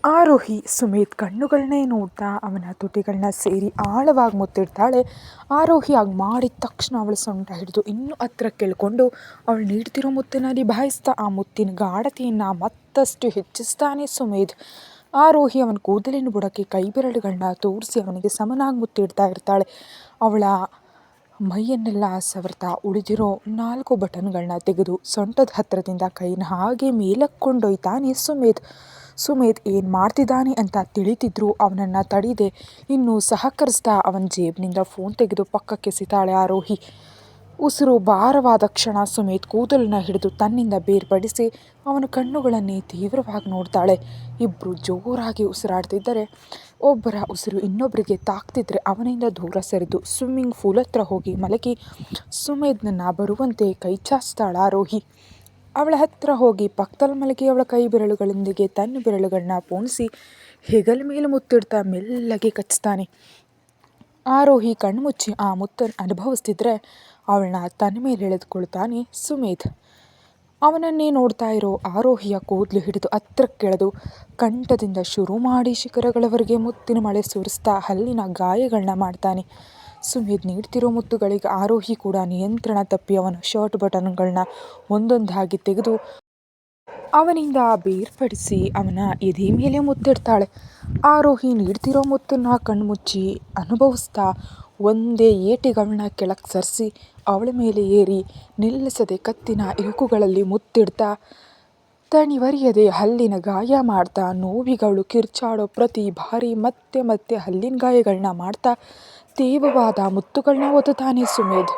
ಆರೋಹಿ ಸುಮೇಧ್ ಕಣ್ಣುಗಳನ್ನೇ ನೋಡ್ತಾ ಅವನ ತುಟಿಗಳನ್ನ ಸೇರಿ ಆಳವಾಗಿ ಮುತ್ತಿಡ್ತಾಳೆ. ಆರೋಹಿ ಆಗ ಮಾಡಿದ ತಕ್ಷಣ ಅವಳ ಸೊಂಟ ಹಿಡಿದು ಇನ್ನೂ ಹತ್ರ ಕೇಳ್ಕೊಂಡು ಅವಳು ನೀಡ್ತಿರೋ ಮುತ್ತನ್ನು ನಿಭಾಯಿಸ್ತಾ ಆ ಮುತ್ತಿನ ಗಾಢತೆಯನ್ನು ಮತ್ತಷ್ಟು ಹೆಚ್ಚಿಸ್ತಾನೆ ಸುಮೇಧ್. ಆರೋಹಿ ಅವನ ಕೂದಲಿನ ಬುಡಕ್ಕೆ ಕೈ ಬೆರಳುಗಳನ್ನ ತೋರಿಸಿ ಅವನಿಗೆ ಸಮನಾಗಿ ಮುತ್ತಿಡ್ತಾ ಇರ್ತಾಳೆ. ಅವಳ ಮೈಯನ್ನೆಲ್ಲ ಸವರ್ತಾ ಉಳಿದಿರೋ 4 ಬಟನ್ಗಳನ್ನ ತೆಗೆದು ಸೊಂಟದ ಹತ್ತಿರದಿಂದ ಕೈನ ಹಾಗೆ ಮೇಲಕ್ಕೆ ಕೊಂಡೊಯ್ತಾನೆ ಸುಮೇಧ್ ಏನು ಮಾಡ್ತಿದ್ದಾನೆ ಅಂತ ತಿಳಿತಿದ್ರು ಅವನನ್ನು ತಡೆಯದೆ ಇನ್ನೂ ಸಹಕರಿಸ್ತಾ ಅವನ ಜೇಬಿನಿಂದ ಫೋನ್ ತೆಗೆದು ಪಕ್ಕಕ್ಕೆ ಎಸಿತಾಳೆ ಆರೋಹಿ. ಉಸಿರು ಭಾರವಾದ ಕ್ಷಣ ಸುಮೇಧ್ ಕೂದಲನ್ನ ಹಿಡಿದು ತನ್ನಿಂದ ಬೇರ್ಪಡಿಸಿ ಅವನ ಕಣ್ಣುಗಳನ್ನೇ ತೀವ್ರವಾಗಿ ನೋಡ್ತಾಳೆ. ಇಬ್ಬರು ಜೋರಾಗಿ ಉಸಿರಾಡ್ತಿದ್ದರೆ ಒಬ್ಬರ ಉಸಿರು ಇನ್ನೊಬ್ಬರಿಗೆ ತಾಕ್ತಿದ್ರೆ ಅವನಿಂದ ದೂರ ಸರಿದು ಸ್ವಿಮ್ಮಿಂಗ್ ಪೂಲ್ ಹತ್ರ ಹೋಗಿ ಮಲಗಿ ಸುಮೇಧ್ನನ್ನು ಬರುವಂತೆ ಕೈ ಚಾಚ್ತಾಳ ಆರೋಹಿ. ಅವಳ ಹತ್ತಿರ ಹೋಗಿ ಪಕ್ಕದಲ್ಲಿ ಮಲಗಿ ಅವಳ ಕೈ ಬೆರಳುಗಳೊಂದಿಗೆ ತನ್ನ ಬೆರಳುಗಳನ್ನ ಪೋಣಿಸಿ ಹೆಗಲ ಮೇಲೆ ಮುತ್ತಿಡ್ತಾ ಮೆಲ್ಲಗೆ ಕಚ್ತಾನೆ. ಆರೋಹಿ ಕಣ್ಮುಚ್ಚಿ ಆ ಮುತ್ತನ್ನು ಅನುಭವಿಸ್ತಿದ್ರೆ ಅವಳನ್ನ ತನ್ನ ಮೇಲೆ ಎಳೆದುಕೊಳ್ತಾನೆ ಸುಮೇಧ್. ಅವನನ್ನೇ ನೋಡ್ತಾ ಇರೋ ಆರೋಹಿಯ ಕೂದಲು ಹಿಡಿದು ಹತ್ರಕ್ಕೆಳೆದು ಕಂಠದಿಂದ ಶುರು ಮಾಡಿ ಶಿಖರಗಳವರೆಗೆ ಮುತ್ತಿನ ಮಳೆ ಸುರಿಸ್ತಾ ಹಲ್ಲಿನ ಗಾಯಗಳನ್ನ ಮಾಡ್ತಾನೆ. ಸುಮೇಧ್ ನೀಡ್ತಿರೋ ಮುತ್ತುಗಳಿಗೆ ಆರೋಹಿ ಕೂಡ ನಿಯಂತ್ರಣ ತಪ್ಪಿ ಅವನ ಶರ್ಟ್ ಬಟನ್ಗಳನ್ನ ಒಂದೊಂದಾಗಿ ತೆಗೆದು ಅವನಿಂದ ಬೇರ್ಪಡಿಸಿ ಅವನ ಎದೆ ಮೇಲೆ ಮುತ್ತಿಡ್ತಾಳೆ. ಆರೋಹಿ ನೀಡ್ತಿರೋ ಮುತ್ತನ್ನು ಕಣ್ಮುಚ್ಚಿ ಅನುಭವಿಸ್ತಾ ಒಂದೇ ಏಟಿಗಳನ್ನ ಕೆಳಗೆ ಸರಿಸಿ ಅವಳ ಮೇಲೆ ಏರಿ ನಿಲ್ಲಿಸದೆ ಕತ್ತಿನ ಇರುಕುಗಳಲ್ಲಿ ಮುತ್ತಿಡ್ತಾ ತಣಿವರಿಯದೆ ಹಲ್ಲಿನ ಗಾಯ ಮಾಡ್ತಾ ನೋವಿಗಳು ಕಿರ್ಚಾಡೋ ಪ್ರತಿ ಬಾರಿ ಮತ್ತೆ ಮತ್ತೆ ಹಲ್ಲಿನ ಗಾಯಗಳನ್ನ ಮಾಡ್ತಾ ತೇವವಾದ ಮುತ್ತುಗಳನ್ನ ಒತ್ತುತ್ತಾನೆ ಸುಮೇಧ್.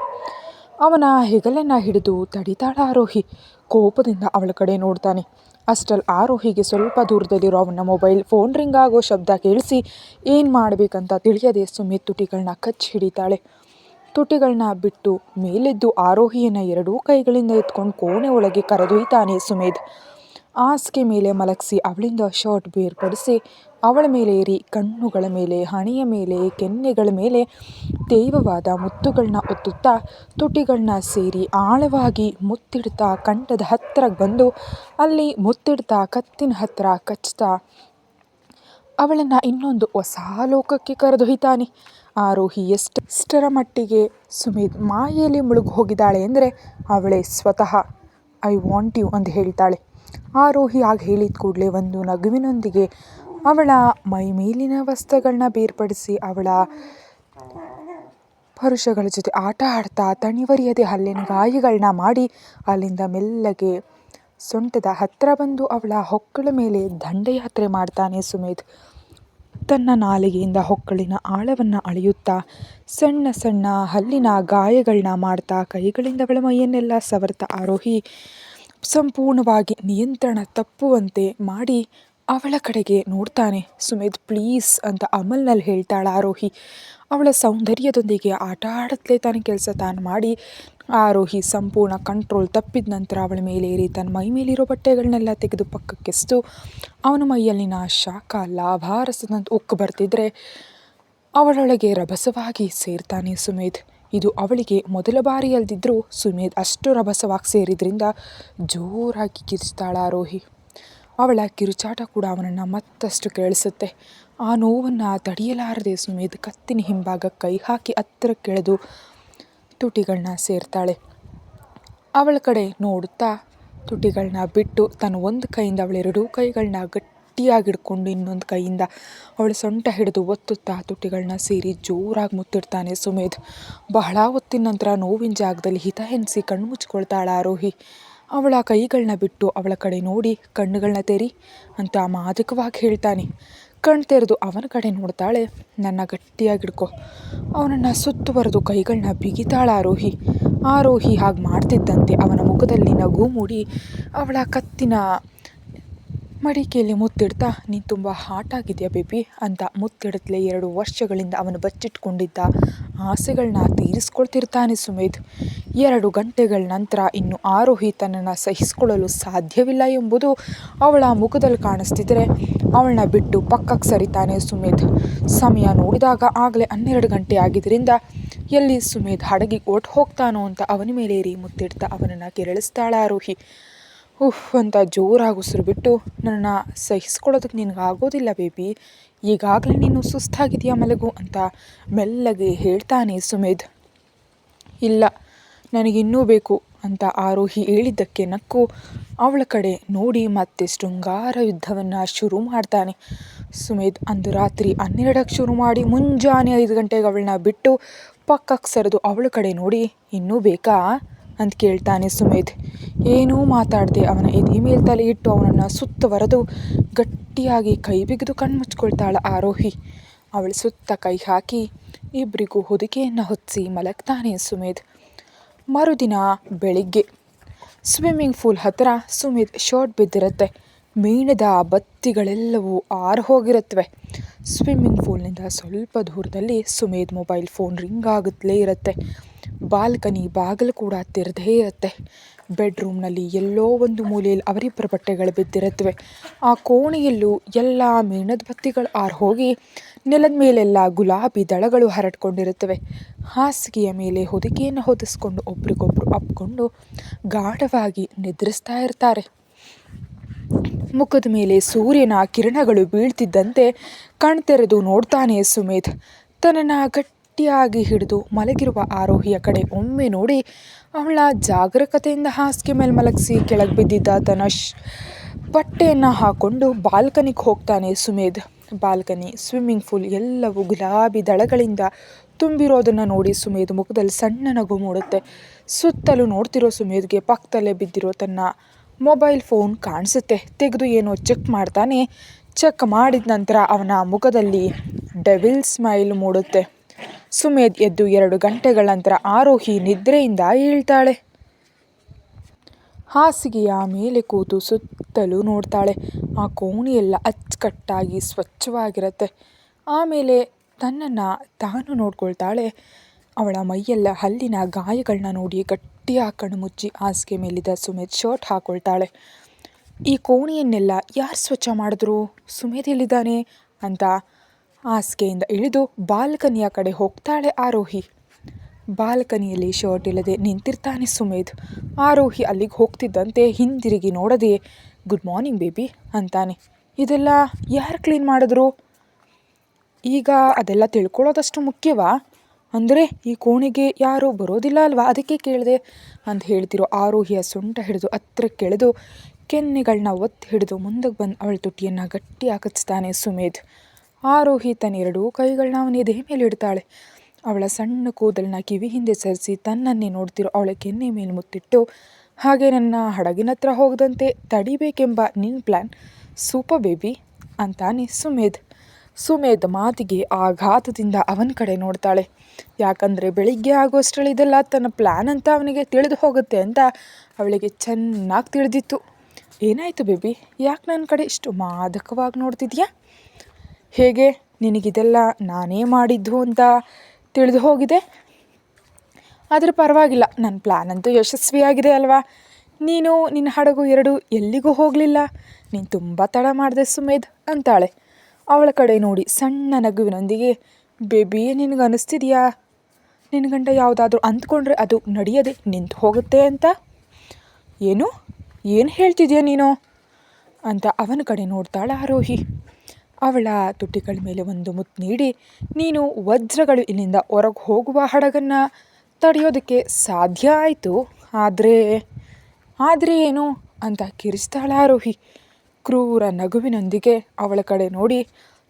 ಅವನ ಹೆಗಲನ್ನು ಹಿಡಿದು ತಡಿತಾಳ ಆರೋಹಿ. ಕೋಪದಿಂದ ಅವಳ ಕಡೆ ನೋಡ್ತಾನೆ. ಅಷ್ಟರಲ್ಲಿ ಆರೋಹಿಗೆ ಸ್ವಲ್ಪ ದೂರದಲ್ಲಿರೋ ಅವನ ಮೊಬೈಲ್ ಫೋನ್ ರಿಂಗ್ ಆಗೋ ಶಬ್ದ ಕೇಳಿಸಿ ಏನು ಮಾಡಬೇಕಂತ ತಿಳಿಯದೆ ಸುಮೇಧ್ ತುಟಿಗಳನ್ನ ಕಚ್ಚಿ ಹಿಡಿತಾಳೆ. ತುಟಿಗಳನ್ನ ಬಿಟ್ಟು ಮೇಲೆದ್ದು ಆರೋಹಿಯನ್ನು 2 ಕೈಗಳಿಂದ ಎತ್ಕೊಂಡು ಕೋಣೆ ಒಳಗೆ ಕರೆದೊಯ್ತಾನೆ ಸುಮೇಧ್. ಹಾಸಿಗೆ ಮೇಲೆ ಮಲಗಿಸಿ ಅವಳಿಂದ ಶರ್ಟ್ ಬೇರ್ಪಡಿಸಿ ಅವಳ ಮೇಲೆ ಏರಿ ಕಣ್ಣುಗಳ ಮೇಲೆ, ಹಣೆಯ ಮೇಲೆ, ಕೆನ್ನೆಗಳ ಮೇಲೆ ತೇವವಾದ ಮುತ್ತುಗಳನ್ನ ಒತ್ತುತ್ತಾ ತುಟಿಗಳನ್ನ ಸೇರಿ ಆಳವಾಗಿ ಮುತ್ತಿಡ್ತಾ ಕಂಠದ ಹತ್ತಿರ ಬಂದು ಅಲ್ಲಿ ಮುತ್ತಿಡ್ತಾ ಕತ್ತಿನ ಹತ್ತಿರ ಕಚ್ತಾ ಅವಳನ್ನು ಇನ್ನೊಂದು ಹೊಸ ಲೋಕಕ್ಕೆ ಕರೆದೊಯ್ತಾನೆ. ಆರೋಹಿ ಎಷ್ಟರ ಮಟ್ಟಿಗೆ ಸುಮೇಧ್ ಮಾಯೆಯಲ್ಲಿ ಮುಳುಗಿ ಹೋಗಿದ್ದಾಳೆ ಅಂದರೆ ಅವಳೇ ಸ್ವತಃ ಐ ವಾಂಟ್ ಯು ಅಂತ ಹೇಳ್ತಾಳೆ. ಆರೋಹಿ ಆಗ ಹೇಳಿದ ಕೂಡಲೇ ಒಂದು ನಗುವಿನೊಂದಿಗೆ ಅವಳ ಮೈ ಮೇಲಿನ ವಸ್ತ್ರಗಳನ್ನ ಬೇರ್ಪಡಿಸಿ ಅವಳ ಪರುಷಗಳ ಜೊತೆ ಆಟ ಆಡ್ತಾ ತಣಿವರಿಯದೆ ಹಲ್ಲಿನ ಗಾಯಗಳನ್ನ ಮಾಡಿ ಅಲ್ಲಿಂದ ಮೆಲ್ಲಗೆ ಸೊಂಟದ ಹತ್ತಿರ ಬಂದು ಅವಳ ಹೊಕ್ಕಳ ಮೇಲೆ ದಂಡಯಾತ್ರೆ ಮಾಡ್ತಾನೆ ಸುಮೇಧ್. ತನ್ನ ನಾಲಿಗೆಯಿಂದ ಹೊಕ್ಕಳಿನ ಆಳವನ್ನು ಅಳೆಯುತ್ತಾ ಸಣ್ಣ ಸಣ್ಣ ಹಲ್ಲಿನ ಗಾಯಗಳನ್ನ ಮಾಡ್ತಾ ಕೈಗಳಿಂದ ಅವಳ ಮೈಯನ್ನೆಲ್ಲ ಸವರ್ತಾ ಆರೋಹಿ ಸಂಪೂರ್ಣವಾಗಿ ನಿಯಂತ್ರಣ ತಪ್ಪುವಂತೆ ಮಾಡಿ ಅವಳ ಕಡೆಗೆ ನೋಡ್ತಾನೆ. ಸುಮೇಧ್ ಪ್ಲೀಸ್ ಅಂತ ಅಮಲ್ನಲ್ಲಿ ಹೇಳ್ತಾಳ ಆರೋಹಿ. ಅವಳ ಸೌಂದರ್ಯದೊಂದಿಗೆ ಆಟ ಆಡತ್ಲೇ ತಾನು ಕೆಲಸ ತಾನು ಮಾಡಿ ಆರೋಹಿ ಸಂಪೂರ್ಣ ಕಂಟ್ರೋಲ್ ತಪ್ಪಿದ ನಂತರ ಅವಳ ಮೇಲೆ ಏರಿ ತನ್ನ ಮೈ ಮೇಲಿರೋ ಬಟ್ಟೆಗಳನ್ನೆಲ್ಲ ತೆಗೆದು ಪಕ್ಕಕ್ಕೆಸ್ತು ಅವನ ಮೈಯಲ್ಲಿನ ಶಾಖ ಲಾಭಾರಸದಂತ ಉಕ್ಕು ಬರ್ತಿದ್ರೆ ಅವಳೊಳಗೆ ರಭಸವಾಗಿ ಸೇರ್ತಾನೆ ಸುಮೇಧ್. ಇದು ಅವಳಿಗೆ ಮೊದಲ ಬಾರಿ ಅಲ್ದಿದ್ರೂ ಸುಮೇಧ್ ಅಷ್ಟು ರಭಸವಾಗಿ ಸೇರಿದ್ರಿಂದ ಜೋರಾಗಿ ಕಿರ್ಚ್ತಾಳ ಆರೋಹಿ. ಅವಳ ಕಿರುಚಾಟ ಕೂಡ ಅವನನ್ನು ಮತ್ತಷ್ಟು ಕೇಳಿಸುತ್ತೆ. ಆ ನೋವನ್ನು ತಡೆಯಲಾರದೆ ಸುಮೇಧ್ ಕತ್ತಿನ ಹಿಂಭಾಗ ಕೈ ಹಾಕಿ ಹತ್ತಿರ ಕೆಳೆದು ತುಟಿಗಳನ್ನ ಸೇರ್ತಾಳೆ. ಅವಳ ಕಡೆ ನೋಡುತ್ತಾ ತುಟಿಗಳನ್ನ ಬಿಟ್ಟು ತನ್ನ ಒಂದು ಕೈಯಿಂದ ಅವಳ 2 ಕೈಗಳನ್ನ ಗಟ್ಟಿಯಾಗಿ ಹಿಡ್ಕೊಂಡು ಇನ್ನೊಂದು ಕೈಯಿಂದ ಅವಳ ಸೊಂಟ ಹಿಡಿದು ಒತ್ತುತ್ತಾ ತುಟಿಗಳನ್ನ ಸೇರಿ ಜೋರಾಗಿ ಮುತ್ತಿಡ್ತಾನೆ ಸುಮೇಧ್. ಬಹಳ ಹೊತ್ತಿನ ನಂತರ ನೋವಿನ ಜಾಗದಲ್ಲಿ ಹಿತ ಹೆಣಿಸಿ ಕಣ್ಣು ಮುಚ್ಕೊಳ್ತಾಳ ಆರೋಹಿ. ಅವಳ ಕೈಗಳನ್ನ ಬಿಟ್ಟು ಅವಳ ಕಡೆ ನೋಡಿ ಕಣ್ಣುಗಳನ್ನ ತೆರಿ ಅಂತ ಮಾದಕವಾಗಿ ಹೇಳ್ತಾನೆ. ಕಣ್ಣು ತೆರೆದು ಅವನ ಕಡೆ ನೋಡ್ತಾಳೆ. ನನ್ನ ಗಟ್ಟಿಯಾಗಿ ಹಿಡ್ಕೊ. ಅವನನ್ನು ಸುತ್ತುವರೆದು ಕೈಗಳನ್ನ ಬಿಗಿತಾಳ ಆರೋಹಿ ಹಾಗೆ ಮಾಡ್ತಿದ್ದಂತೆ ಅವನ ಮುಖದಲ್ಲಿ ನಗು ಮೂಡಿ ಅವಳ ಕತ್ತಿನ ಮಡಿಕೆಯಲ್ಲಿ ಮುತ್ತಿಡ್ತಾ ನೀನು ತುಂಬ ಹಾಟ್ ಆಗಿದೆಯಾ ಬೇಬಿ ಅಂತ ಮುತ್ತಿಡತ್ಲೆ 2 ವರ್ಷಗಳಿಂದ ಅವನು ಬಚ್ಚಿಟ್ಕೊಂಡಿದ್ದ ಆಸೆಗಳನ್ನ ತೀರಿಸ್ಕೊಳ್ತಿರ್ತಾನೆ ಸುಮೇಧ್. 2 ಗಂಟೆಗಳ ನಂತರ ಇನ್ನು ಆರೋಹಿ ತನ್ನನ್ನು ಸಹಿಸಿಕೊಳ್ಳಲು ಸಾಧ್ಯವಿಲ್ಲ ಎಂಬುದು ಅವಳ ಮುಖದಲ್ಲಿ ಕಾಣಿಸ್ತಿದ್ರೆ ಅವಳನ್ನ ಬಿಟ್ಟು ಪಕ್ಕಕ್ಕೆ ಸರಿತಾನೆ ಸುಮೇಧ್. ಸಮಯ ನೋಡಿದಾಗ ಆಗಲೇ 12 ಗಂಟೆ ಆಗಿದ್ದರಿಂದ ಎಲ್ಲಿ ಸುಮೇಧ್ ಹಡಗಿಗೆ ಹೊರಟು ಹೋಗ್ತಾನೋ ಅಂತ ಅವನ ಮೇಲೆ ಏರಿ ಮುತ್ತಿಡ್ತಾ ಅವನನ್ನು ಕೆರಳಿಸ್ತಾಳ ಆರೋಹಿ. ಉಫ್ ಅಂತ ಜೋರಾಗಿ ಉಸಿರು ಬಿಟ್ಟು, ನನ್ನ ಸಹಿಸ್ಕೊಳ್ಳೋದಕ್ಕೆ ನಿನಗಾಗೋದಿಲ್ಲ ಬೇಬಿ, ಈಗಾಗಲೇ ನೀನು ಸುಸ್ತಾಗಿದೆಯಾ, ಮಲಗು ಅಂತ ಮೆಲ್ಲಗೆ ಹೇಳ್ತಾನೆ ಸುಮೇಧ್. ಇಲ್ಲ, ನನಗಿನ್ನೂ ಬೇಕು ಅಂತ ಆರೋಹಿ ಹೇಳಿದ್ದಕ್ಕೆ ನಕ್ಕು ಅವಳ ಕಡೆ ನೋಡಿ ಮತ್ತೆ ಶೃಂಗಾರ ಯುದ್ಧವನ್ನು ಶುರು ಮಾಡ್ತಾನೆ ಸುಮೇಧ್. ಅಂದು ರಾತ್ರಿ 12ಕ್ಕೆ ಶುರು ಮಾಡಿ ಮುಂಜಾನೆ 5 ಗಂಟೆಗೆ ಅವಳನ್ನ ಬಿಟ್ಟು ಪಕ್ಕಕ್ಕೆ ಸರಿದು ಅವಳ ಕಡೆ ನೋಡಿ, ಇನ್ನೂ ಬೇಕಾ ಅಂತ ಕೇಳ್ತಾನೆ ಸುಮೇಧ್. ಏನೂ ಮಾತಾಡದೆ ಅವನ ಎದೆ ಮೇಲೆ ತಲೆ ಇಟ್ಟು ಅವನನ್ನು ಸುತ್ತುವರೆದು ಗಟ್ಟಿಯಾಗಿ ಕೈ ಬಿಗಿದು ಕಣ್ಮುಚ್ಕೊಳ್ತಾಳೆ ಆರೋಹಿ. ಅವಳ ಸುತ್ತ ಕೈ ಹಾಕಿ ಇಬ್ಬರಿಗೂ ಹೊದಿಕೆಯನ್ನು ಹೊತ್ತಿಸಿ ಮಲಗ್ತಾನೆ ಸುಮೇಧ್. ಮರುದಿನ ಬೆಳಿಗ್ಗೆ ಸ್ವಿಮ್ಮಿಂಗ್ ಪೂಲ್ ಹತ್ತಿರ ಸುಮೇಧ್ ಶರ್ಟ್ ಬಿದ್ದಿರುತ್ತೆ. ಮೇಣದ ಬತ್ತಿಗಳೆಲ್ಲವೂ ಆರು ಹೋಗಿರುತ್ತವೆ. ಸ್ವಿಮ್ಮಿಂಗ್ ಪೂಲ್ನಿಂದ ಸ್ವಲ್ಪ ದೂರದಲ್ಲಿ ಸುಮೇಧ್ ಮೊಬೈಲ್ ಫೋನ್ ರಿಂಗ್ ಆಗುತ್ತಲೇ ಇರುತ್ತೆ. ಬಾಲ್ಕನಿ ಬಾಗಿಲು ಕೂಡ ತೆರೆದೇ ಇರುತ್ತೆ. ಬೆಡ್ರೂಮ್ನಲ್ಲಿ ಎಲ್ಲೋ ಒಂದು ಮೂಲೆಯಲ್ಲಿ ಅವರಿಬ್ಬರ ಬಟ್ಟೆಗಳು ಬಿದ್ದಿರುತ್ತವೆ. ಆ ಕೋಣೆಯಲ್ಲೂ ಎಲ್ಲ ಮೇಣದ ಬತ್ತಿಗಳು ಆರು ಹೋಗಿ ನೆಲದ ಮೇಲೆಲ್ಲ ಗುಲಾಬಿ ದಳಗಳು ಹರಡ್ಕೊಂಡಿರುತ್ತವೆ. ಹಾಸಿಗೆಯ ಮೇಲೆ ಹೊದಿಕೆಯನ್ನು ಹೊದಿಸ್ಕೊಂಡು ಒಬ್ರಿಗೊಬ್ರು ಅಪ್ಕೊಂಡು ಗಾಢವಾಗಿ ನಿದ್ರಿಸ್ತಾ ಇರ್ತಾರೆ. ಮುಖದ ಮೇಲೆ ಸೂರ್ಯನ ಕಿರಣಗಳು ಬೀಳ್ತಿದ್ದಂತೆ ಕಣ್ತೆರೆದು ನೋಡ್ತಾನೆ ಸುಮೇಧ್. ತನ್ನನ್ನು ಗಟ್ಟಿಯಾಗಿ ಹಿಡಿದು ಮಲಗಿರುವ ಆರೋಹಿಯ ಕಡೆ ಒಮ್ಮೆ ನೋಡಿ ಅವಳ ಜಾಗರೂಕತೆಯಿಂದ ಹಾಸಿಗೆ ಮೇಲೆ ಮಲಗಿಸಿ ಕೆಳಗೆ ಬಿದ್ದಿದ್ದ ತನ್ನ ಬಟ್ಟೆಯನ್ನು ಹಾಕ್ಕೊಂಡು ಬಾಲ್ಕನಿಗೆ ಹೋಗ್ತಾನೆ ಸುಮೇಧ್. ಬಾಲ್ಕನಿ, ಸ್ವಿಮ್ಮಿಂಗ್ ಪೂಲ್ ಎಲ್ಲವೂ ಗುಲಾಬಿ ದಳಗಳಿಂದ ತುಂಬಿರೋದನ್ನು ನೋಡಿ ಸುಮೇಧ್ ಮುಖದಲ್ಲಿ ಸಣ್ಣ ನಗು ಮೂಡುತ್ತೆ. ಸುತ್ತಲೂ ನೋಡ್ತಿರೋ ಸುಮೇಧ್ಗೆ ಪಕ್ಕದಲ್ಲೇ ಬಿದ್ದಿರೋ ತನ್ನ ಮೊಬೈಲ್ ಫೋನ್ ಕಾಣಿಸುತ್ತೆ. ತೆಗೆದು ಏನೋ ಚೆಕ್ ಮಾಡ್ತಾನೆ. ಚೆಕ್ ಮಾಡಿದ ನಂತರ ಅವನ ಮುಖದಲ್ಲಿ ಡೆವಿಲ್ ಸ್ಮೈಲ್ ಮೂಡುತ್ತೆ. ಸುಮೇಧ್ ಎದ್ದು 2 ಗಂಟೆಗಳ ನಂತರ ಆರೋಹಿ ನಿದ್ರೆಯಿಂದ ಏಳ್ತಾಳೆ. ಹಾಸಿಗೆಯ ಮೇಲೆ ಕೂತು ಸುತ್ತಲೂ ನೋಡ್ತಾಳೆ. ಆ ಕೋಣೆಯೆಲ್ಲ ಅಚ್ಚುಕಟ್ಟಾಗಿ ಸ್ವಚ್ಛವಾಗಿರುತ್ತೆ. ಆಮೇಲೆ ತನ್ನನ್ನು ತಾನು ನೋಡ್ಕೊಳ್ತಾಳೆ. ಅವಳ ಮೈಯೆಲ್ಲ ಹಲ್ಲಿನ ಗಾಯಗಳನ್ನ ನೋಡಿ ಗಟ್ಟಿಯಾಗಿ ಕಣ್ಣು ಮುಚ್ಚಿ ಹಾಸಿಗೆ ಮೇಲಿದ್ದ ಸುಮೇಧ್ ಶರ್ಟ್ ಹಾಕ್ಕೊಳ್ತಾಳೆ. ಈ ಕೋಣೆಯನ್ನೆಲ್ಲ ಯಾರು ಸ್ವಚ್ಛ ಮಾಡಿದ್ರು, ಸುಮೇಧ್ ಎಲ್ಲಿದ್ದಾನೆ ಅಂತ ಹಾಸಿಗೆಯಿಂದ ಇಳಿದು ಬಾಲ್ಕನಿಯ ಕಡೆ ಹೋಗ್ತಾಳೆ ಆರೋಹಿ. ಬಾಲ್ಕನಿಯಲ್ಲಿ ಶರ್ಟ್ ಇಲ್ಲದೆ ನಿಂತಿರ್ತಾನೆ ಸುಮೇಧ್. ಆರೋಹಿ ಅಲ್ಲಿಗೆ ಹೋಗ್ತಿದ್ದಂತೆ ಹಿಂದಿರುಗಿ ನೋಡದೆ ಗುಡ್ ಮಾರ್ನಿಂಗ್ ಬೇಬಿ ಅಂತಾನೆ. ಇದೆಲ್ಲ ಯಾರು ಕ್ಲೀನ್ ಮಾಡಿದ್ರು? ಈಗ ಅದೆಲ್ಲ ತಿಳ್ಕೊಳ್ಳೋದಷ್ಟು ಮುಖ್ಯವಾ? ಅಂದರೆ ಈ ಕೋಣೆಗೆ ಯಾರೂ ಬರೋದಿಲ್ಲ ಅಲ್ವಾ, ಅದಕ್ಕೆ ಕೇಳಿದೆ ಅಂತ ಹೇಳ್ತಿರೋ ಆರೋಹಿಯ ಸೊಂಟ ಹಿಡಿದು ಹತ್ರಕ್ಕೆ ಎಳೆದು ಕೆನ್ನೆಗಳನ್ನ ಒತ್ತಿ ಹಿಡಿದು ಮುಂದಕ್ಕೆ ಬಂದು ಅವಳ ತುಟಿಯನ್ನು ಗಟ್ಟಿ ಹಾಕಿಸ್ತಾನೆ ಸುಮೇಧ್. ಆರೋಹಿ ತನ್ನ 2 ಕೈಗಳನ್ನ ಅವನ ಎದೆ ಮೇಲೆ ಇಡ್ತಾಳೆ. ಅವಳ ಸಣ್ಣ ಕೂದಲನ್ನ ಕಿವಿ ಹಿಂದೆ ಸರಿಸಿ ತನ್ನನ್ನೇ ನೋಡ್ತಿರೋ ಅವಳ ಕೆನ್ನೆ ಮೇಲೆ ಮುತ್ತಿಟ್ಟು, ಹಾಗೆ ನನ್ನ ಹಡಗಿನ ಹತ್ರ ಹೋಗದಂತೆ ತಡಿಬೇಕೆಂಬ ನಿನ್ನ ಪ್ಲ್ಯಾನ್ ಸೂಪರ್ ಬೇಬಿ ಅಂತಾನೆ ಸುಮೇಧ್. ಸುಮೇಧ್ ಮಾತಿಗೆ ಆಘಾತದಿಂದ ಅವನ ಕಡೆ ನೋಡ್ತಾಳೆ. ಯಾಕಂದರೆ ಬೆಳಿಗ್ಗೆ ಆಗೋಷ್ಟರಲ್ಲಿ ಇದೆಲ್ಲ ತನ್ನ ಪ್ಲ್ಯಾನ್ ಅಂತ ಅವನಿಗೆ ತಿಳಿದು ಹೋಗುತ್ತೆ ಅಂತ ಅವಳಿಗೆ ಚೆನ್ನಾಗಿ ತಿಳಿದಿತ್ತು. ಏನಾಯಿತು ಬೇಬಿ, ಯಾಕೆ ನನ್ನ ಕಡೆ ಇಷ್ಟು ಮಾದಕವಾಗಿ ನೋಡ್ತಿದ್ಯಾ? ಹೇಗೆ ನಿನಗಿದೆಲ್ಲ ನಾನೇ ಮಾಡಿದ್ದು ಅಂತ ತಿಳಿದು ಹೋಗಿದೆ? ಆದರೆ ಪರವಾಗಿಲ್ಲ, ನನ್ನ ಪ್ಲ್ಯಾನ್ ಅಂತೂ ಯಶಸ್ವಿಯಾಗಿದೆ ಅಲ್ವಾ. ನೀನು ನಿನ್ನ ಹಡಗು 2 ಎಲ್ಲಿಗೂ ಹೋಗಲಿಲ್ಲ. ನೀನು ತುಂಬ ತಡ ಮಾಡಿದೆ ಸುಮೇಧ್ ಅಂತಾಳೆ. ಅವಳ ಕಡೆ ನೋಡಿ ಸಣ್ಣ ನಗುವಿನೊಂದಿಗೆ, ಬೇಬಿ ನಿನಗನ್ನಿಸ್ತಿದೆಯಾ ನಿನ್ನ ಗಂಡ ಯಾವುದಾದ್ರೂ ಅಂದ್ಕೊಂಡ್ರೆ ಅದು ನಡೆಯದೆ ನಿಂತು ಹೋಗುತ್ತೆ ಅಂತ? ಏನು ಹೇಳ್ತಿದ್ಯಾ ನೀನು ಅಂತ ಅವನ ಕಡೆ ನೋಡ್ತಾಳೆ ಆರೋಹಿ. ಅವಳ ತುಟಿಗಳ ಮೇಲೆ ಒಂದು ಮುತ್ತು ನೀಡಿ, ನೀನು ವಜ್ರಗಳು ಇಲ್ಲಿಂದ ಹೊರಗೆ ಹೋಗುವ ಹಡಗನ್ನು ತಡೆಯೋದಕ್ಕೆ ಸಾಧ್ಯ ಆಯಿತು, ಆದರೆ ಏನು ಅಂತ ಕಿರಿಸ್ತಾಳೆ ಆರೋಹಿ. ಕ್ರೂರ ನಗುವಿನೊಂದಿಗೆ ಅವಳ ಕಡೆ ನೋಡಿ,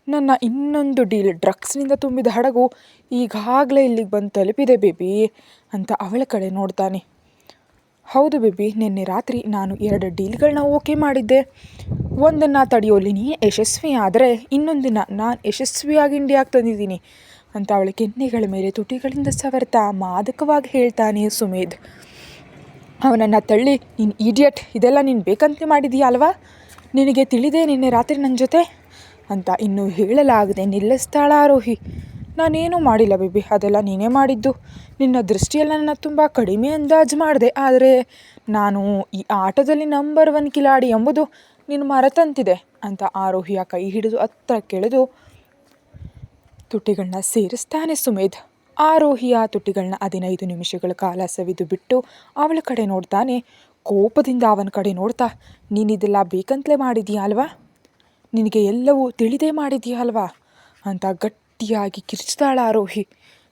ನನ್ನ ಇನ್ನೊಂದು ಡೀಲ್ ಡ್ರಗ್ಸ್ನಿಂದ ತುಂಬಿದ ಹಡಗು ಈಗಾಗಲೇ ಇಲ್ಲಿಗೆ ಬಂದು ತಲುಪಿದೆ ಬೇಬಿ ಅಂತ ಅವಳ ಕಡೆ ನೋಡ್ತಾನೆ. ಹೌದು ಬೇಬಿ, ನಿನ್ನೆ ರಾತ್ರಿ ನಾನು 2 ಡೀಲ್ಗಳನ್ನ ಓಕೆ ಮಾಡಿದ್ದೆ. ಒಂದನ್ನು ತಡೆಯೋಲಿ ನೀ ಯಶಸ್ವಿ ಆದರೆ ಇನ್ನೊಂದನ್ನು ನಾನು ಯಶಸ್ವಿಯಾಗಿ ಇಂಡಿಯಾಗೆ ತಂದಿದ್ದೀನಿ ಅಂತ ಅವಳ ಕೆನ್ನೆಗಳ ಮೇಲೆ ತುಟಿಗಳಿಂದ ಸವರ್ತಾ ಮಾದಕವಾಗಿ ಹೇಳ್ತಾನೆ ಸುಮೇಧ್. ಅವನನ್ನು ತಳ್ಳಿ, ನೀನು ಇಡಿಯಟ್, ಇದೆಲ್ಲ ನೀನು ಬೇಕಂತೆ ಮಾಡಿದೀಯ ಅಲ್ವಾ, ನಿನಗೆ ತಿಳಿದೆ ನಿನ್ನೆ ರಾತ್ರಿ ನನ್ನ ಜೊತೆ ಅಂತ ಇನ್ನೂ ಹೇಳಲಾಗದೆ ನಿಲ್ಲಿಸ್ತಾಳ ಆರೋಹಿ. ನಾನೇನೂ ಮಾಡಿಲ್ಲ ಬೇಬಿ, ಅದೆಲ್ಲ ನೀನೇ ಮಾಡಿದ್ದು. ನಿನ್ನ ದೃಷ್ಟಿಯಲ್ಲಿ ನನ್ನ ತುಂಬ ಕಡಿಮೆ ಅಂದಾಜು ಮಾಡಿದೆ, ಆದರೆ ನಾನು ಈ ಆಟದಲ್ಲಿ ನಂಬರ್ 1 ಕಿಲಾಡಿ ಎಂಬುದು ನೀನು ಮರೆತಂತಿದೆ ಅಂತ ಆರೋಹಿಯ ಕೈ ಹಿಡಿದು ಹತ್ರ ಕೆಳೆದು ತುಟಿಗಳನ್ನ ಸೇರಿಸ್ತಾನೆ ಸುಮೇಧ್. ಆರೋಹಿಯ ತುಟಿಗಳನ್ನ 15 ನಿಮಿಷಗಳ ಕಾಲ ಸವಿದು ಬಿಟ್ಟು ಅವಳ ಕಡೆ ನೋಡ್ತಾನೆ. ಕೋಪದಿಂದ ಅವನ ಕಡೆ ನೋಡ್ತಾ, ನೀನಿದೆಲ್ಲ ಬೇಕಂತಲೇ ಮಾಡಿದೀಯ ಅಲ್ವಾ, ನಿನಗೆ ಎಲ್ಲವೂ ತಿಳಿದೇ ಮಾಡಿದೀಯ ಅಲ್ವಾ ಅಂತ ಗಟ್ಟಿಯಾಗಿ ಕಿರ್ಚಿದಾಳ ಆರೋಹಿ.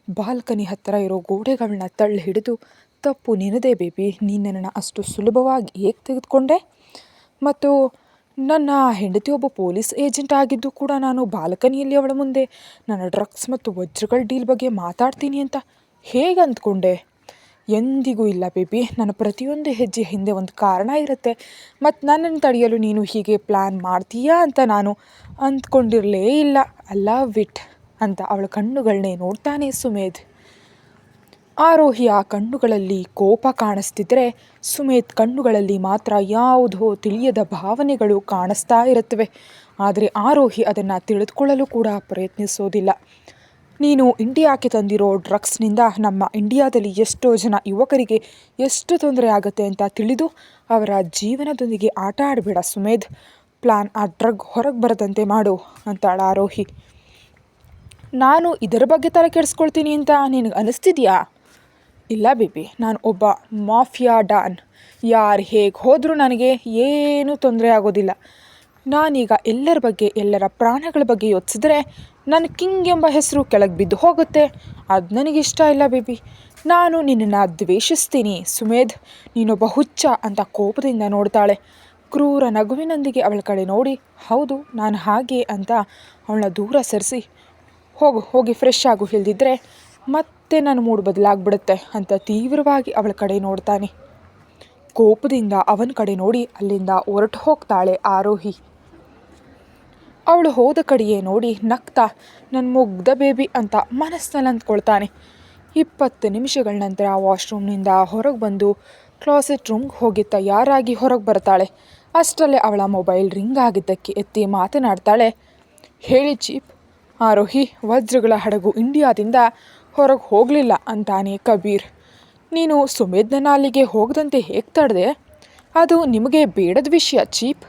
ಬಾಲ್ಕನಿ ಹತ್ತಿರ ಇರೋ ಗೋಡೆಗಳನ್ನ ತಳ್ಳಿ ಹಿಡಿದು, ತಪ್ಪು ನಿನ್ನದೇ ಬೇಬಿ, ನೀನು ನನ್ನನ್ನು ಅಷ್ಟು ಸುಲಭವಾಗಿ ಹೇಗೆ ತೆಗೆದುಕೊಂಡೆ? ಮತ್ತು ನನ್ನ ಹೆಂಡತಿ ಒಬ್ಬ ಪೊಲೀಸ್ ಏಜೆಂಟ್ ಆಗಿದ್ದು ಕೂಡ ನಾನು ಬಾಲ್ಕನಿಯಲ್ಲಿ ಅವಳ ಮುಂದೆ ನನ್ನ ಡ್ರಗ್ಸ್ ಮತ್ತು ವಜ್ರಗಳ ಡೀಲ್ ಬಗ್ಗೆ ಮಾತಾಡ್ತೀನಿ ಅಂತ ಹೇಗೆ ಅಂದ್ಕೊಂಡೆ? ಎಂದಿಗೂ ಇಲ್ಲ ಬೇಬಿ. ನನ್ನ ಪ್ರತಿಯೊಂದು ಹೆಜ್ಜೆ ಹಿಂದೆ ಒಂದು ಕಾರಣ ಇರುತ್ತೆ, ಮತ್ತು ನನ್ನನ್ನು ತಡೆಯಲು ನೀನು ಹೀಗೆ ಪ್ಲ್ಯಾನ್ ಮಾಡ್ತೀಯಾ ಅಂತ ನಾನು ಅಂದ್ಕೊಂಡಿರಲೇ ಇಲ್ಲ. ಐ ಲವ್ ಇಟ್ ಅಂತ ಅವಳ ಕಣ್ಣುಗಳನ್ನೇ ನೋಡ್ತಾನೆ ಸುಮೇಧ್. ಆರೋಹಿಯ ಕಣ್ಣುಗಳಲ್ಲಿ ಕೋಪ ಕಾಣಿಸ್ತಿದ್ರೆ, ಸುಮೇಧ್ ಕಣ್ಣುಗಳಲ್ಲಿ ಮಾತ್ರ ಯಾವುದೋ ತಿಳಿಯದ ಭಾವನೆಗಳು ಕಾಣಿಸ್ತಾ ಇರುತ್ತವೆ. ಆದರೆ ಆರೋಹಿ ಅದನ್ನು ತಿಳಿದುಕೊಳ್ಳಲು ಕೂಡ ಪ್ರಯತ್ನಿಸೋದಿಲ್ಲ. ನೀನು ಇಂಡಿಯಾಕ್ಕೆ ತಂದಿರೋ ಡ್ರಗ್ಸ್ನಿಂದ ನಮ್ಮ ಇಂಡಿಯಾದಲ್ಲಿ ಎಷ್ಟೋ ಜನ ಯುವಕರಿಗೆ ಎಷ್ಟು ತೊಂದರೆ ಆಗುತ್ತೆ ಅಂತ ತಿಳಿದು ಅವರ ಜೀವನದೊಂದಿಗೆ ಆಟ ಆಡಬೇಡ ಸುಮೇಧ್. ಪ್ಲ್ಯಾನ್ ಆ ಡ್ರಗ್ ಹೊರಗೆ ಬರದಂತೆ ಮಾಡು ಅಂತಾಳ ಆರೋಹಿ. ನಾನು ಇದರ ಬಗ್ಗೆ ತಲೆ ಕೆಡಿಸ್ಕೊಳ್ತೀನಿ ಅಂತ ನಿನಗೆ ಅನ್ನಿಸ್ತಿದೆಯಾ? ಇಲ್ಲ ಬೇಬಿ, ನಾನು ಒಬ್ಬ ಮಾಫಿಯಾ ಡಾನ್. ಯಾರು ಹೇಗೆ ಹೋದರೂ ನನಗೆ ಏನೂ ತೊಂದರೆ ಆಗೋದಿಲ್ಲ. ನಾನೀಗ ಎಲ್ಲರ ಬಗ್ಗೆ, ಎಲ್ಲರ ಪ್ರಾಣಗಳ ಬಗ್ಗೆ ಯೋಚಿಸಿದ್ರೆ ನನ್ನ ಕಿಂಗ್ ಎಂಬ ಹೆಸರು ಕೆಳಗೆ ಬಿದ್ದು ಹೋಗುತ್ತೆ. ಅದು ನನಗಿಷ್ಟ ಇಲ್ಲ ಬೇಬಿ. ನಾನು ನಿನ್ನನ್ನು ದ್ವೇಷಿಸ್ತೀನಿ ಸುಮೇಧ್, ನೀನೊಬ್ಬ ಹುಚ್ಚ ಅಂತ ಕೋಪದಿಂದ ನೋಡ್ತಾಳೆ. ಕ್ರೂರ ನಗುವಿನೊಂದಿಗೆ ಅವಳ ಕಡೆ ನೋಡಿ, ಹೌದು ನಾನು ಹಾಗೆ ಅಂತ ಅವಳನ್ನ ದೂರ ಸರಿಸಿ, ಹೋಗಿ ಫ್ರೆಶ್ ಆಗು, ಇಲ್ದಿದ್ರೆ ಮತ್ತೆ ನನ್ನ ಮೂಡ್ ಬದಲಾಗ್ಬಿಡುತ್ತೆ ಅಂತ ತೀವ್ರವಾಗಿ ಅವಳ ಕಡೆ ನೋಡ್ತಾನೆ. ಕೋಪದಿಂದ ಅವನ ಕಡೆ ನೋಡಿ ಅಲ್ಲಿಂದ ಹೊರಟು ಹೋಗ್ತಾಳೆ ಆರೋಹಿ. ಅವಳು ಹೋದ ಕಡೆಯೇ ನೋಡಿ ನಗ್ತಾ, ನನ್ನ ಮುಗ್ಧ ಬೇಬಿ ಅಂತ ಮನಸ್ಸಿನಲ್ಲಿ ಅಂದ್ಕೊಳ್ತಾನೆ. 20 ನಿಮಿಷಗಳ ನಂತರ ವಾಶ್ರೂಮ್ನಿಂದ ಹೊರಗೆ ಬಂದು ಕ್ಲಾಸೆಟ್ ರೂಮ್ಗೆ ಹೋಗಿ ತಯಾರಾಗಿ ಹೊರಗೆ ಬರ್ತಾಳೆ. ಅಷ್ಟರಲ್ಲೇ ಅವಳ ಮೊಬೈಲ್ ರಿಂಗ್ ಆಗಿದ್ದಕ್ಕೆ ಎತ್ತಿ ಮಾತನಾಡ್ತಾಳೆ. ಹೇಳಿ ಚೀಪ್, ಆರೋಹಿ, ವಜ್ರಗಳ ಹಡಗು ಇಂಡಿಯಾದಿಂದ ಹೊರಗೆ ಹೋಗಲಿಲ್ಲ ಅಂತಾನೆ ಕಬೀರ್. ನೀನು ಸುಮೇಧ್ನ ಅಲ್ಲಿಗೆ ಹೋಗದಂತೆ ಹೇಗೆ ತಡೆದೆ? ಅದು ನಿಮಗೆ ಬೇಡದ ವಿಷಯ ಚೀಪ್.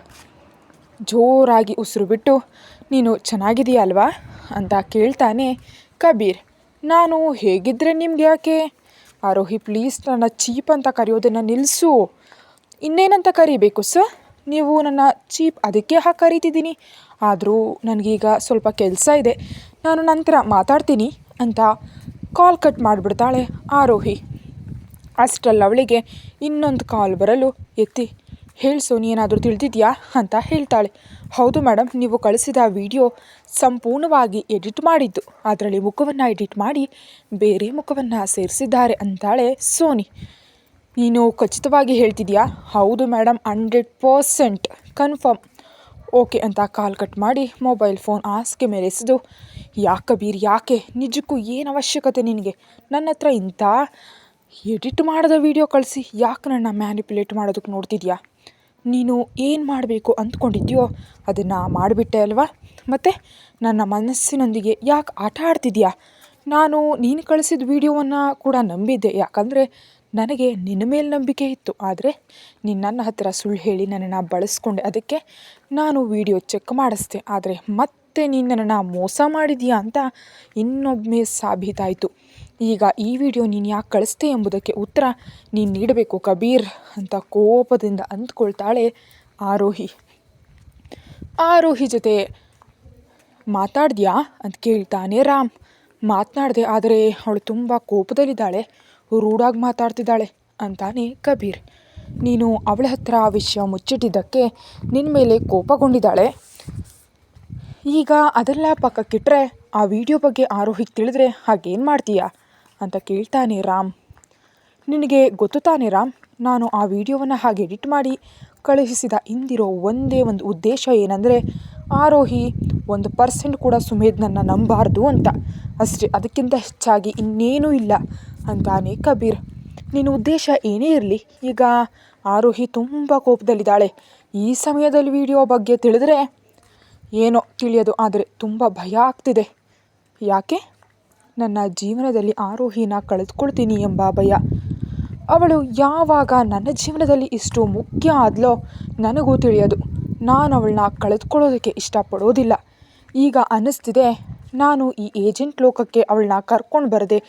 ಜೋರಾಗಿ ಉಸಿರು ಬಿಟ್ಟು, ನೀನು ಚೆನ್ನಾಗಿದೆಯಾ ಅಲ್ವಾ ಅಂತ ಕೇಳ್ತಾನೆ ಕಬೀರ್. ನಾನು ಹೇಗಿದ್ದರೆ ನಿಮ್ಗೆ ಯಾಕೆ? ಆರೋಹಿ ಪ್ಲೀಸ್ ನನ್ನ ಚೀಪ್ ಅಂತ ಕರೆಯೋದನ್ನು ನಿಲ್ಲಿಸು. ಇನ್ನೇನಂತ ಕರಿಬೇಕು ಸರ್? ನೀವು ನನ್ನ ಚೀಪ್ ಅದಕ್ಕೆ ಹಾಕಿ ಕರಿತಿದ್ದೀನಿ. ಆದರೂ ನನಗೀಗ ಸ್ವಲ್ಪ ಕೆಲಸ ಇದೆ, ನಾನು ನಂತರ ಮಾತಾಡ್ತೀನಿ ಅಂತ ಕಾಲ್ ಕಟ್ ಮಾಡಿಬಿಡ್ತಾಳೆ ಆರೋಹಿ. ಅಷ್ಟರಲ್ಲಿ ಅವಳಿಗೆ ಇನ್ನೊಂದು ಕಾಲ್ ಬರಲು ಎತ್ತಿ, ಹೇಳಿ ಸೋನಿ, ಏನಾದರೂ ತಿಳಿದಿದೆಯಾ ಅಂತ ಹೇಳ್ತಾಳೆ. ಹೌದು ಮೇಡಮ್, ನೀವು ಕಳಿಸಿದ ವಿಡಿಯೋ ಸಂಪೂರ್ಣವಾಗಿ ಎಡಿಟ್ ಮಾಡಿದ್ದು, ಅದರಲ್ಲಿ ಮುಖವನ್ನು ಎಡಿಟ್ ಮಾಡಿ ಬೇರೆ ಮುಖವನ್ನು ಸೇರಿಸಿದ್ದಾರೆ ಅಂತಾಳೆ ಸೋನಿ. ನೀನು ಖಚಿತವಾಗಿ ಹೇಳ್ತಿದ್ಯಾ? ಹೌದು ಮೇಡಮ್, 100% ಕನ್ಫರ್ಮ್. ಓಕೆ ಅಂತ ಕಾಲ್ ಕಟ್ ಮಾಡಿ ಮೊಬೈಲ್ ಫೋನ್ ಹಾಸಿಗೆ ಮೇಲೆ ಎಸೆದು, ಯಾಕೆ ಕಬೀರ್, ಯಾಕೆ? ನಿಜಕ್ಕೂ ಏನು ಅವಶ್ಯಕತೆ ನಿನಗೆ? ನನ್ನ ಹತ್ರ ಇಂಥ ಎಡಿಟ್ ಮಾಡಿದ ವಿಡಿಯೋ ಕಳಿಸಿ ಯಾಕೆ ನನ್ನ ಮ್ಯಾನಿಪುಲೇಟ್ ಮಾಡೋದಕ್ಕೆ ನೋಡ್ತಿದ್ಯಾ? ನೀನು ಏನು ಮಾಡಬೇಕು ಅಂದ್ಕೊಂಡಿದ್ಯೋ ಅದನ್ನು ಮಾಡಿಬಿಟ್ಟೆ ಅಲ್ವಾ? ಮತ್ತು ನನ್ನ ಮನಸ್ಸಿನೊಂದಿಗೆ ಯಾಕೆ ಆಟ ಆಡ್ತಿದ್ಯಾ? ನಾನು ನೀನು ಕಳಿಸಿದ ವಿಡಿಯೋವನ್ನು ಕೂಡ ನಂಬಿದ್ದೆ, ಯಾಕಂದರೆ ನನಗೆ ನಿನ್ನ ಮೇಲೆ ನಂಬಿಕೆ ಇತ್ತು. ಆದರೆ ನೀನು ನನ್ನ ಹತ್ತಿರ ಸುಳ್ಳು ಹೇಳಿ ನನ್ನನ್ನು ಬಳಸ್ಕೊಂಡೆ, ಅದಕ್ಕೆ ನಾನು ವಿಡಿಯೋ ಚೆಕ್ ಮಾಡಿಸ್ದೆ. ಆದರೆ ಮತ್ತೆ ನೀನು ನನ್ನನ್ನು ಮೋಸ ಮಾಡಿದೀಯಾ ಅಂತ ಇನ್ನೊಮ್ಮೆ ಸಾಬೀತಾಯಿತು. ಈಗ ಈ ವಿಡಿಯೋ ನೀನು ಯಾಕೆ ಕಳಿಸ್ದೆ ಎಂಬುದಕ್ಕೆ ಉತ್ತರ ನೀನು ನೀಡಬೇಕು ಕಬೀರ್ ಅಂತ ಕೋಪದಿಂದ ಅಂದ್ಕೊಳ್ತಾಳೆ ಆರೋಹಿ. ಆರೋಹಿ ಜೊತೆ ಮಾತಾಡ್ದ್ಯಾ ಅಂತ ಕೇಳ್ತಾನೆ ರಾಮ್. ಮಾತನಾಡಿದೆ, ಆದರೆ ಅವಳು ತುಂಬ ಕೋಪದಲ್ಲಿದ್ದಾಳೆ, ರೂಢಾಗಿ ಮಾತಾಡ್ತಿದ್ದಾಳೆ ಅಂತಾನೆ ಕಬೀರ್. ನೀನು ಅವಳ ಹತ್ರ ಆ ವಿಷಯ ಮುಚ್ಚಿಟ್ಟಿದ್ದಕ್ಕೆ ನಿನ್ನ ಮೇಲೆ ಕೋಪಗೊಂಡಿದ್ದಾಳೆ. ಈಗ ಅದೆಲ್ಲ ಪಕ್ಕಕ್ಕಿಟ್ರೆ ಆ ವಿಡಿಯೋ ಬಗ್ಗೆ ಆರೋಹಿಗೆ ತಿಳಿದ್ರೆ ಹಾಗೇನು ಮಾಡ್ತೀಯಾ ಅಂತ ಕೇಳ್ತಾನೆ ರಾಮ್. ನಿನಗೆ ಗೊತ್ತು ತಾನೇ ರಾಮ್, ನಾನು ಆ ವಿಡಿಯೋವನ್ನು ಹಾಗೆ ಎಡಿಟ್ ಮಾಡಿ ಕಳುಹಿಸಿದ ಹಿಂದಿರೋ ಒಂದೇ ಒಂದು ಉದ್ದೇಶ ಏನಂದರೆ, ಆರೋಹಿ 1% ಕೂಡ ಸುಮೇಧ್ನನ್ನು ನಂಬಾರ್ದು ಅಂತ ಅಷ್ಟೇ, ಅದಕ್ಕಿಂತ ಹೆಚ್ಚಾಗಿ ಇನ್ನೇನೂ ಇಲ್ಲ ಅಂತಾನೆ ಕಬೀರ್. ನಿನ್ನ ಉದ್ದೇಶ ಏನೇ ಇರಲಿ, ಈಗ ಆರೋಹಿ ತುಂಬ ಕೋಪದಲ್ಲಿದ್ದಾಳೆ. ಈ ಸಮಯದಲ್ಲಿ ವಿಡಿಯೋ ಬಗ್ಗೆ ತಿಳಿದ್ರೆ ಏನೋ ತಿಳಿಯೋದು, ಆದರೆ ತುಂಬ ಭಯ ಆಗ್ತಿದೆ. ಯಾಕೆ? ನನ್ನ ಜೀವನದಲ್ಲಿ ಆರೋಹಿನ ಕಳೆದುಕೊಳ್ತೀನಿ ಎಂಬ ಭಯ. ಅವಳು ಯಾವಾಗ ನನ್ನ ಜೀವನದಲ್ಲಿ ಇಷ್ಟು ಮುಖ್ಯ ಆದ್ಲೋ ನನಗೂ ತಿಳಿಯೋದು. ನಾನು ಅವಳನ್ನ ಕಳೆದುಕೊಳ್ಳೋದಕ್ಕೆ ಇಷ್ಟಪಡೋದಿಲ್ಲ. ಈಗ ಅನ್ನಿಸ್ತಿದೆ, ನಾನು ಈ ಏಜೆಂಟ್ ಲೋಕಕ್ಕೆ ಅವಳನ್ನ ಕರ್ಕೊಂಡು ಬರದೆ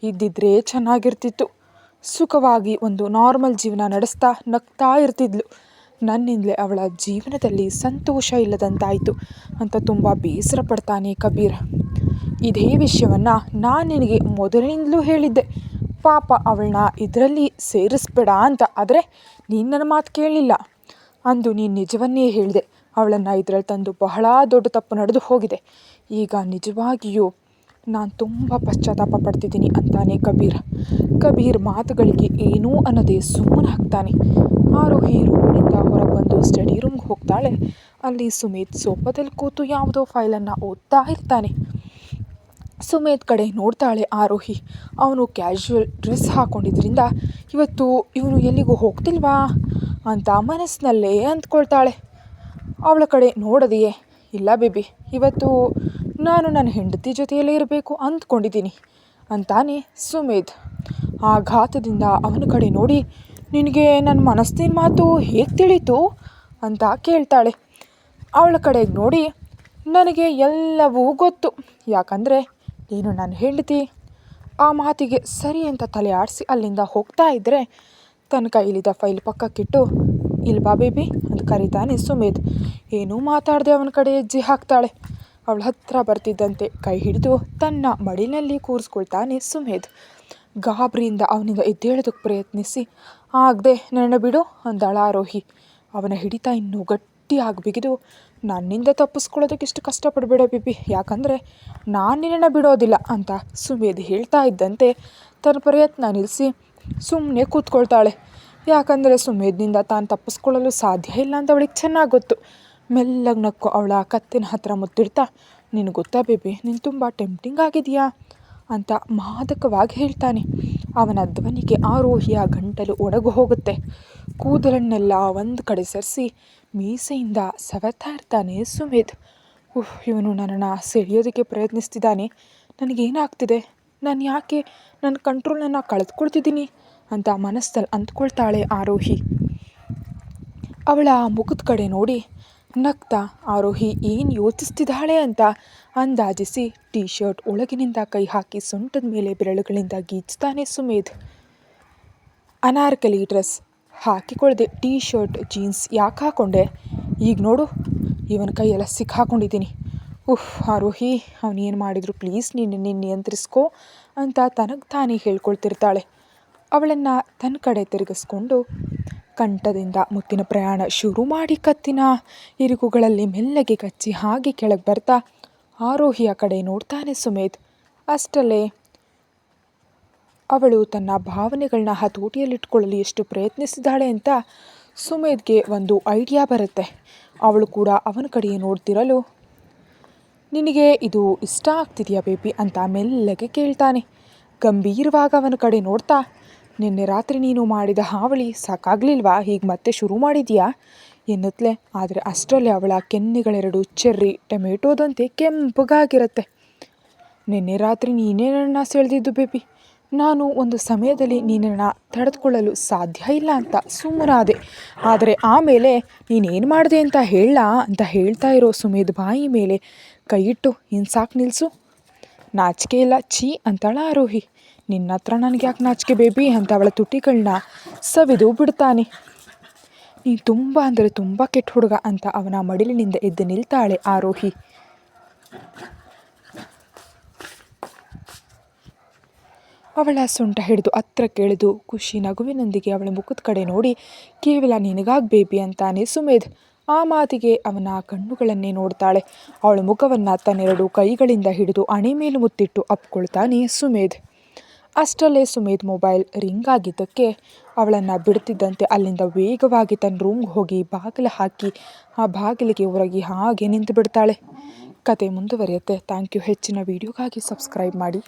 ಇದ್ದಿದ್ರೆ ಚೆನ್ನಾಗಿರ್ತಿತ್ತು. ಸುಖವಾಗಿ ಒಂದು ನಾರ್ಮಲ್ ಜೀವನ ನಡೆಸ್ತಾ ನಗ್ತಾ ಇರ್ತಿದ್ಲು. ನನ್ನಿಂದಲೇ ಅವಳ ಜೀವನದಲ್ಲಿ ಸಂತೋಷ ಇಲ್ಲದಂತಾಯಿತು ಅಂತ ತುಂಬ ಬೇಸರ ಪಡ್ತಾನೆ ಕಬೀರ್. ಇದೇ ವಿಷಯವನ್ನು ನಾನು ನಿನಗೆ ಮೊದಲಿನಿಂದಲೂ ಹೇಳಿದ್ದೆ, ಪಾಪ ಅವಳನ್ನ ಇದರಲ್ಲಿ ಸೇರಿಸ್ಬೇಡ ಅಂತ. ಆದರೆ ನೀನು ನನ್ನ ಮಾತು ಕೇಳಲಿಲ್ಲ. ಅಂದು ನೀನು ನಿಜವನ್ನೇ ಹೇಳಿದೆ. ಅವಳನ್ನು ಇದರಲ್ಲಿ ತಂದು ಬಹಳ ದೊಡ್ಡ ತಪ್ಪು ನಡೆದು ಹೋಗಿದೆ. ಈಗ ನಿಜವಾಗಿಯೂ ನಾನು ತುಂಬ ಪಶ್ಚಾತ್ತಾಪ ಪಡ್ತಿದ್ದೀನಿ ಅಂತಾನೆ ಕಬೀರ್. ಕಬೀರ್ ಮಾತುಗಳಿಗೆ ಏನೂ ಅನ್ನದೇ ಸುಮ್ಮನಾಗ್ತಾನೆ. ಆರೋಹಿ ರೂಮಿನಿಂದ ಹೊರಗೆ ಬಂದು ಸ್ಟಡಿ ರೂಮ್ಗೆ ಹೋಗ್ತಾಳೆ. ಅಲ್ಲಿ ಸುಮಿತ್ ಸೋಫಾದಲ್ಲಿ ಕೂತು ಯಾವುದೋ ಫೈಲನ್ನು ಓದ್ತಾ ಇರ್ತಾನೆ. ಸುಮಿತ್ ಕಡೆ ನೋಡ್ತಾಳೆ ಆರೋಹಿ. ಅವನು ಕ್ಯಾಶುವಲ್ ಡ್ರೆಸ್ ಹಾಕ್ಕೊಂಡಿದ್ರಿಂದ ಇವತ್ತು ಇವನು ಎಲ್ಲಿಗೂ ಹೋಗ್ತಿಲ್ವಾ ಅಂತ ಮನಸ್ಸಿನಲ್ಲೇ ಅಂದ್ಕೊಳ್ತಾಳೆ. ಅವಳ ಕಡೆ ನೋಡದೆಯೇ, ಇಲ್ಲ ಬೇಬಿ, ಇವತ್ತು ನಾನು ನನ್ನ ಹೆಂಡತಿ ಜೊತೆಯಲ್ಲೇ ಇರಬೇಕು ಅಂದ್ಕೊಂಡಿದ್ದೀನಿ ಅಂತಾನೆ ಸುಮಿತ್. ಆಘಾತದಿಂದ ಅವನ ಕಡೆ ನೋಡಿ, ನಿನಗೆ ನನ್ನ ಮನಸ್ಸಿನ ಮಾತು ಹೇಗೆ ತಿಳಿತು ಅಂತ ಕೇಳ್ತಾಳೆ. ಅವಳ ಕಡೆಗೆ ನೋಡಿ, ನನಗೆ ಎಲ್ಲವೂ ಗೊತ್ತು, ಯಾಕಂದರೆ ನೀನು ನನ್ನ ಹೆಂಡತಿ. ಆ ಮಾತಿಗೆ ಸರಿ ಅಂತ ತಲೆ ಆಡಿಸಿ ಅಲ್ಲಿಂದ ಹೋಗ್ತಾ ಇದ್ದರೆ ತನ್ನ ಕೈಲಿದ್ದ ಫೈಲ್ ಪಕ್ಕಕ್ಕಿಟ್ಟು, ಇಲ್ವಾ ಬೇಬಿ ಅಂತ ಕರೀತಾನೆ ಸುಮಿತ್. ಏನೂ ಮಾತಾಡದೆ ಅವನ ಕಡೆ ಹೆಜ್ಜೆ ಹಾಕ್ತಾಳೆ. ಅವಳ ಹತ್ರ ಬರ್ತಿದ್ದಂತೆ ಕೈ ಹಿಡಿದು ತನ್ನ ಮಡಿಲಿನಲ್ಲಿ ಕೂರಿಸ್ಕೊಳ್ತಾನೆ ಸುಮಿತ್. ಗಾಬರಿಯಿಂದ ಅವನಿಂದ ಎದ್ದೇಳೋದಕ್ಕೆ ಪ್ರಯತ್ನಿಸಿ, ಆಗದೆ ನನ್ನ ಬಿಡು ಅಂದಾಳ ಆರೋಹಿ. ಅವನ ಹಿಡಿತ ಇನ್ನೂ ಗಟ್ಟಿಯಾಗಿ ಬಿಗಿದು, ನನ್ನಿಂದ ತಪ್ಪಿಸ್ಕೊಳ್ಳೋದಕ್ಕೆ ಇಷ್ಟು ಕಷ್ಟಪಡಬೇಡ ಬೇಬಿ, ಯಾಕಂದರೆ ನಾನು ನಿನ್ನನ್ನು ಬಿಡೋದಿಲ್ಲ ಅಂತ ಸುಮಿತ್ ಹೇಳ್ತಾ ಇದ್ದಂತೆ ತನ್ನ ಪ್ರಯತ್ನ ನಿಲ್ಲಿಸಿ ಸುಮ್ಮನೆ ಕೂತ್ಕೊಳ್ತಾಳೆ. ಯಾಕಂದರೆ ಸುಮಿತ್ನಿಂದ ತಾನು ತಪ್ಪಿಸ್ಕೊಳ್ಳಲು ಸಾಧ್ಯ ಇಲ್ಲ ಅಂತ ಅವಳಿಗೆ ಚೆನ್ನಾಗಿ ಗೊತ್ತು. ಮೆಲ್ಲಗೆ ನಕ್ಕು ಅವಳ ಕತ್ತಿನ ಹತ್ರ ಮುತ್ತಿಡ್ತಾ, ನಿನಗೆ ಗೊತ್ತಾ ಬೇಬಿ, ನೀನು ತುಂಬ ಟೆಂಪ್ಟಿಂಗ್ ಆಗಿದೆಯಾ ಅಂತ ಮಾದಕವಾಗಿ ಹೇಳ್ತಾನೆ. ಅವನ ಧ್ವನಿಗೆ ಆರೋಹಿಯ ಗಂಟಲು ಒಡಗು ಹೋಗುತ್ತೆ. ಕೂದಲನ್ನೆಲ್ಲ ಒಂದು ಕಡೆ ಸರಿಸಿ ಮೀಸೆಯಿಂದ ಸವರ್ತಾ ಇರ್ತಾನೆ ಸುಮಿತ್. ಇವನು ನನ್ನನ್ನು ಸೆಳೆಯೋದಕ್ಕೆ ಪ್ರಯತ್ನಿಸ್ತಿದ್ದಾನೆ. ನನಗೇನಾಗ್ತಿದೆ, ನಾನು ಯಾಕೆ ನನ್ನ ಕಂಟ್ರೋಲನ್ನು ಕಳೆದುಕೊಳ್ತಿದ್ದೀನಿ ಅಂತ ಮನಸ್ಸಲ್ಲಿ ಅಂದ್ಕೊಳ್ತಾಳೆ ಆರೋಹಿ. ಅವಳ ಮುಖದ ಕಡೆ ನೋಡಿ ನಗ್ತಾ ಆರೋಹಿ ಏನು ಯೋಚಿಸ್ತಿದ್ದಾಳೆ ಅಂತ ಅಂದಾಜಿಸಿ ಟೀ ಶರ್ಟ್ ಒಳಗಿನಿಂದ ಕೈ ಹಾಕಿ ಸೊಂಟದ ಮೇಲೆ ಬೆರಳುಗಳಿಂದ ಗೀಚ್ತಾನೆ ಸುಮಿತ್. ಅನಾರ್ಕಲಿ ಡ್ರೆಸ್ ಹಾಕಿಕೊಳ್ಳದೆ ಟೀ ಶರ್ಟ್ ಜೀನ್ಸ್ ಯಾಕೆ ಹಾಕ್ಕೊಂಡೆ, ಈಗ ನೋಡು ಇವನ ಕೈಯೆಲ್ಲ ಸಿಕ್ಕಾಕೊಂಡಿದ್ದೀನಿ. ಆರೋಹಿ, ಅವನೇನು ಮಾಡಿದ್ರು ಪ್ಲೀಸ್ ನೀನು ನಿಯಂತ್ರಿಸ್ಕೋ ಅಂತ ತನಗೆ ತಾನೇ ಹೇಳ್ಕೊಳ್ತಿರ್ತಾಳೆ. ಅವಳನ್ನು ತನ್ನ ಕಡೆ ತಿರುಗಿಸ್ಕೊಂಡು ಕಂಠದಿಂದ ಮುತ್ತಿನ ಪ್ರಯಾಣ ಶುರು ಮಾಡಿ ಕತ್ತಿನ ಇರುಕುಗಳಲ್ಲಿ ಮೆಲ್ಲಗೆ ಕಚ್ಚಿ ಹಾಗೆ ಕೆಳಗೆ ಬರ್ತಾ ಆರೋಹಿಯ ಕಡೆ ನೋಡ್ತಾನೆ ಸುಮಿತ್. ಅಷ್ಟಲ್ಲೇ ಅವಳು ತನ್ನ ಭಾವನೆಗಳನ್ನ ಹತೋಟಿಯಲ್ಲಿಟ್ಕೊಳ್ಳಲು ಎಷ್ಟು ಪ್ರಯತ್ನಿಸಿದ್ದಾಳೆ ಅಂತ ಸುಮಿತ್ಗೆ ಒಂದು ಐಡಿಯಾ ಬರುತ್ತೆ. ಅವಳು ಕೂಡ ಅವನ ಕಡೆಯೇ ನೋಡ್ತಿರಲು, ನಿನಗೆ ಇದು ಇಷ್ಟ ಆಗ್ತಿದೆಯಾ ಬೇಬಿ ಅಂತ ಮೆಲ್ಲಗೆ ಕೇಳ್ತಾನೆ. ಗಂಭೀರವಾಗಿ ಅವನ ಕಡೆ ನೋಡ್ತಾ, ನಿನ್ನೆ ರಾತ್ರಿ ನೀನು ಮಾಡಿದ ಹಾವಳಿ ಸಾಕಾಗಲಿಲ್ವಾ, ಹೀಗೆ ಮತ್ತೆ ಶುರು ಮಾಡಿದೀಯಾ ಎನ್ನುತ್ತಲೇ. ಆದರೆ ಅಷ್ಟರಲ್ಲೇ ಅವಳ ಕೆನ್ನೆಗಳೆರಡು ಚೆರ್ರಿ ಟೊಮೆಟೊದಂತೆ ಕೆಂಪಗಾಗಿರುತ್ತೆ. ನಿನ್ನೆ ರಾತ್ರಿ ನೀನೇ ನನ್ನ ಸೆಳೆದಿದ್ದು ಬೇಬಿ, ನಾನು ಒಂದು ಸಮಯದಲ್ಲಿ ನೀನನ್ನು ತಡೆದುಕೊಳ್ಳಲು ಸಾಧ್ಯ ಇಲ್ಲ ಅಂತ ಸುಮ್ಮನಾದೆ. ಆದರೆ ಆಮೇಲೆ ನೀನೇನು ಮಾಡಿದೆ ಅಂತ ಅಂತ ಹೇಳ್ತಾ ಇರೋ ಸುಮಿತ್ ಬಾಯಿ ಮೇಲೆ ಕೈಯಿಟ್ಟು, ಇನ್ನು ಸಾಕು ನಿಲ್ಲಿಸು, ನಾಚಿಕೆ ಇಲ್ಲ ಛೀ ಅಂತಾಳ ಆರೋಹಿ. ನಿನ್ನ ಹತ್ರ ನನಗೆ ಯಾಕೆ ನಾಚಿಕೆ ಬೇಬಿ ಅಂತ ಅವಳ ತುಟಿಗಳನ್ನ ಸವಿದು ಬಿಡ್ತಾನೆ. ನೀನು ತುಂಬ ಅಂದರೆ ತುಂಬ ಕೆಟ್ಟ ಹುಡುಗ ಅಂತ ಅವನ ಮಡಿಲಿನಿಂದ ಎದ್ದು ನಿಲ್ತಾಳೆ ಆರೋಹಿ. ಅವಳ ಸೊಂಟ ಹಿಡಿದು ಹತ್ರ ಕೆಳೆದು ಖುಷಿ ನಗುವಿನೊಂದಿಗೆ ಅವಳ ಮುಖದ ಕಡೆ ನೋಡಿ, ಕೇವಲ ನಿನಗಾಗಿ ಬೇಬಿ ಅಂತಾನೆ ಸುಮಿತ್. ಆ ಮಾತಿಗೆ ಅವನ ಕಣ್ಣುಗಳನ್ನೇ ನೋಡ್ತಾಳೆ. ಅವಳ ಮುಖವನ್ನು ತನ್ನೆರಡು ಕೈಗಳಿಂದ ಹಿಡಿದು ಹಣೆ ಮೇಲೆ ಮುತ್ತಿಟ್ಟು ಅಪ್ಕೊಳ್ತಾನೆ ಸುಮಿತ್. ಅಷ್ಟರಲ್ಲೇ ಸುಮಿತ್ ಮೊಬೈಲ್ ರಿಂಗ್ ಆಗಿದ್ದಕ್ಕೆ ಅವಳನ್ನು ಬಿಡ್ತಿದ್ದಂತೆ ಅಲ್ಲಿಂದ ವೇಗವಾಗಿ ತನ್ನ ರೂಮ್ಗೆ ಹೋಗಿ ಬಾಗಿಲು ಹಾಕಿ ಆ ಬಾಗಿಲಿಗೆ ಹೊರಗೆ ಹಾಗೆ ನಿಂತು ಬಿಡ್ತಾಳೆ. ಕತೆ ಮುಂದುವರಿಯುತ್ತೆ. Thank you. ಹೆಚ್ಚಿನ ವೀಡಿಯೋಗಾಗಿ ಸಬ್ಸ್ಕ್ರೈಬ್ ಮಾಡಿ.